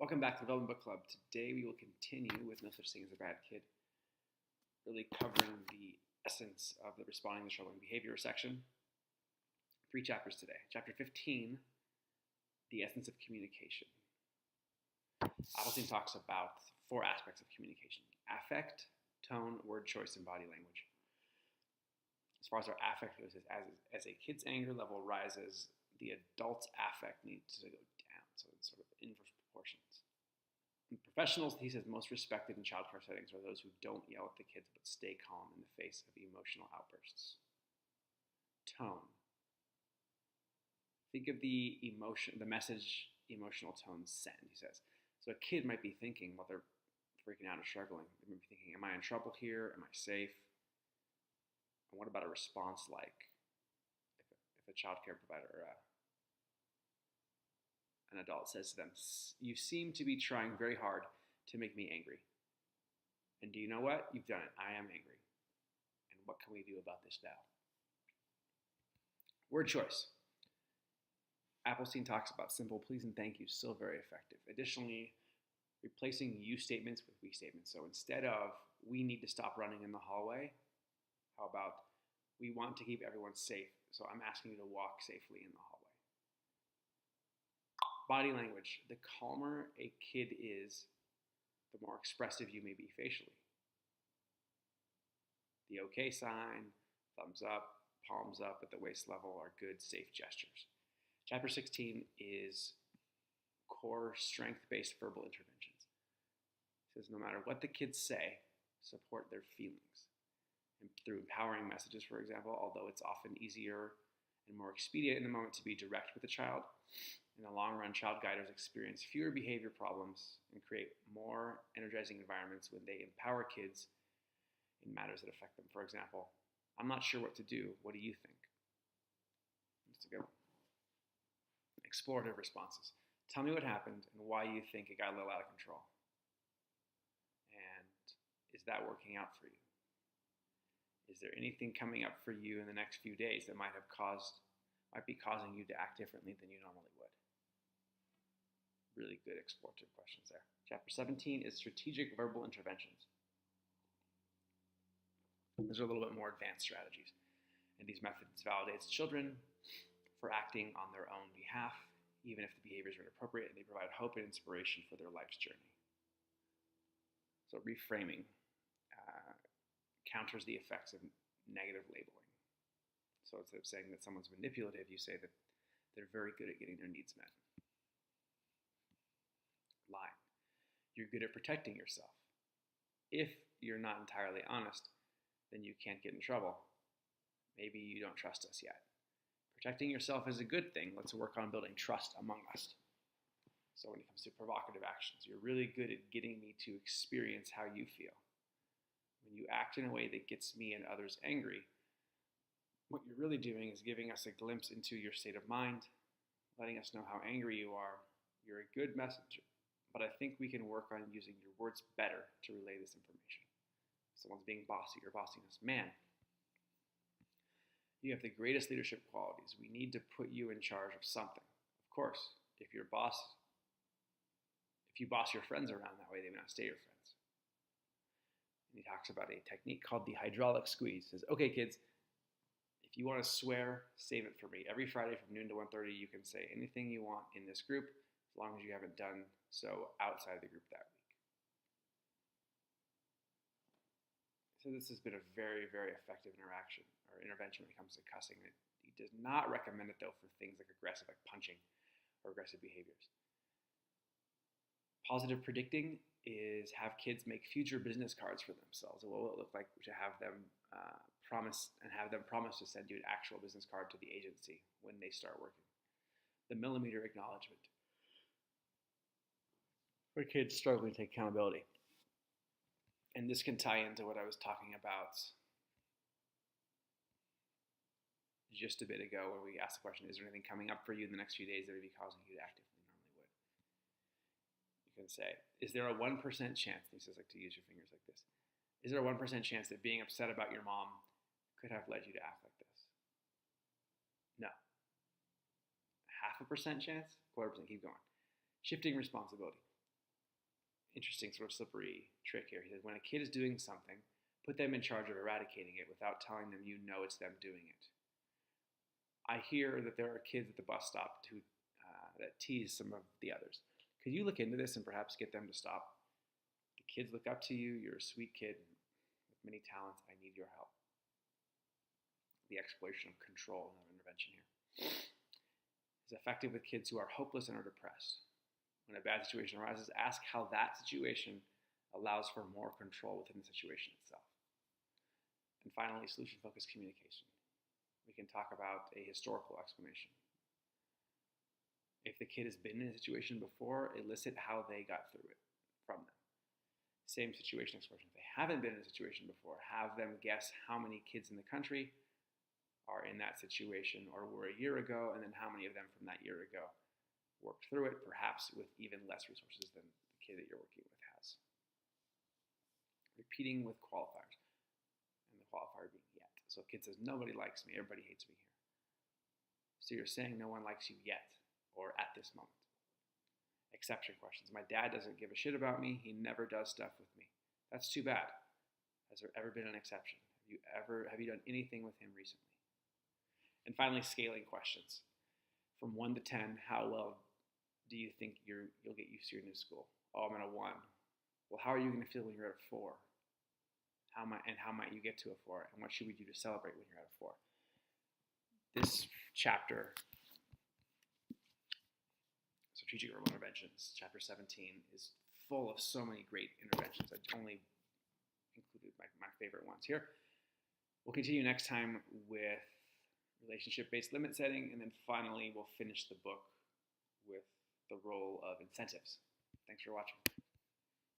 Welcome back to the Development Book Club. Today we will continue with No Such Thing as a Bad Kid, really covering the essence of the responding to troubling behavior section. 3 chapters today. Chapter 15, the essence of communication. Appleton talks about 4 aspects of communication: affect, tone, word choice, and body language. As far as our affect goes, as a kid's anger level rises, the adult's affect needs to go down, so it's sort of inverse proportions. In professionals, he says most respected in childcare settings are those who don't yell at the kids but stay calm in the face of emotional outbursts. Tone. Think of the message emotional tones send, he says. So a kid might be thinking while they're freaking out or struggling, they might be thinking, am I in trouble here? Am I safe? And what about a response like if a child care provider, an adult says to them, you seem to be trying very hard to make me angry. And do you know what? You've done it. I am angry. And what can we do about this now? Word choice. Appleton talks about simple please and thank you, still very effective. Additionally, replacing you statements with we statements. So instead of we need to stop running in the hallway, how about we want to keep everyone safe, so I'm asking you to walk safely in the hallway. Body language. The calmer a kid is, the more expressive you may be facially. The okay sign, thumbs up, palms up at the waist level are good, safe gestures. Chapter 16 is core strength-based verbal interventions. It says no matter what the kids say, support their feelings. And through empowering messages, for example, although it's often easier and more expedient in the moment to be direct with a child, in the long run, child guiders experience fewer behavior problems and create more energizing environments when they empower kids in matters that affect them. For example, I'm not sure what to do. What do you think? That's a good one. Explorative responses. Tell me what happened and why you think it got a little out of control. And is that working out for you? Is there anything coming up for you in the next few days that might be causing you to act differently than you normally would? Really good explorative questions there. Chapter 17 is strategic verbal interventions. These are a little bit more advanced strategies. And these methods validates children for acting on their own behalf, even if the behaviors are inappropriate, and they provide hope and inspiration for their life's journey. So reframing counters the effects of negative labeling. So instead of saying that someone's manipulative, you say that they're very good at getting their needs met. Lying. You're good at protecting yourself. If you're not entirely honest, then you can't get in trouble. Maybe you don't trust us yet. Protecting yourself is a good thing. Let's work on building trust among us. So when it comes to provocative actions, you're really good at getting me to experience how you feel. When you act in a way that gets me and others angry, what you're really doing is giving us a glimpse into your state of mind, letting us know how angry you are. You're a good messenger, but I think we can work on using your words better to relay this information. If someone's being bossy or bossing us, man, you have the greatest leadership qualities. We need to put you in charge of something. Of course, if you boss your friends around that way, they may not stay your friends. And he talks about a technique called the hydraulic squeeze. He says, okay, kids, if you want to swear, save it for me. Every Friday from noon to 1:30, you can say anything you want in this group, as long as you haven't done so outside the group that week. So this has been a very, very effective intervention when it comes to cussing. He does not recommend it, though, for things like aggressive, like punching or aggressive behaviors. Positive predicting is have kids make future business cards for themselves. What will it look like to have them promise to send you an actual business card to the agency when they start working? The millimeter acknowledgement for kids struggling to take accountability. And this can tie into what I was talking about just a bit ago, where we asked the question, is there anything coming up for you in the next few days that would be causing you to act differently than you normally would? You can say, is there a 1% chance, and he says like to use your fingers like this, is there a 1% chance that being upset about your mom could have led you to act like this? No. 0.5% chance? 1/4%, keep going. Shifting responsibility. interesting sort of slippery trick here. He says, when a kid is doing something, put them in charge of eradicating it without telling them you know it's them doing it. I hear that there are kids at the bus stop who that tease some of the others. Could you look into this and perhaps get them to stop? The kids look up to you. You're a sweet kid with many talents. I need your help. The exploitation of control, another intervention here, is effective with kids who are hopeless and are depressed. When a bad situation arises, ask how that situation allows for more control within the situation itself. And finally, solution-focused communication. We can talk about a historical explanation. If the kid has been in a situation before, elicit how they got through it from them. Same situation exploration. If they haven't been in a situation before, have them guess how many kids in the country are in that situation or were a year ago, and then how many of them from that year ago worked through it, perhaps with even less resources than the kid that you're working with has. Repeating with qualifiers, and the qualifier being yet. So a kid says, nobody likes me, everybody hates me here. So you're saying no one likes you yet, or at this moment. Exception questions. My dad doesn't give a shit about me, he never does stuff with me. That's too bad. Has there ever been an exception? Have you done anything with him recently? And finally, scaling questions. From 1 to 10, how well do you think you'll get used to your new school? Oh, I'm at a 1. Well, how are you going to feel when you're at a 4? How might you get to a 4? And what should we do to celebrate when you're at a 4? This chapter, Strategic Remote Interventions, chapter 17, is full of so many great interventions. I only included my favorite ones here. We'll continue next time with relationship-based limit setting, and then finally we'll finish the book with the role of incentives. Thanks for watching.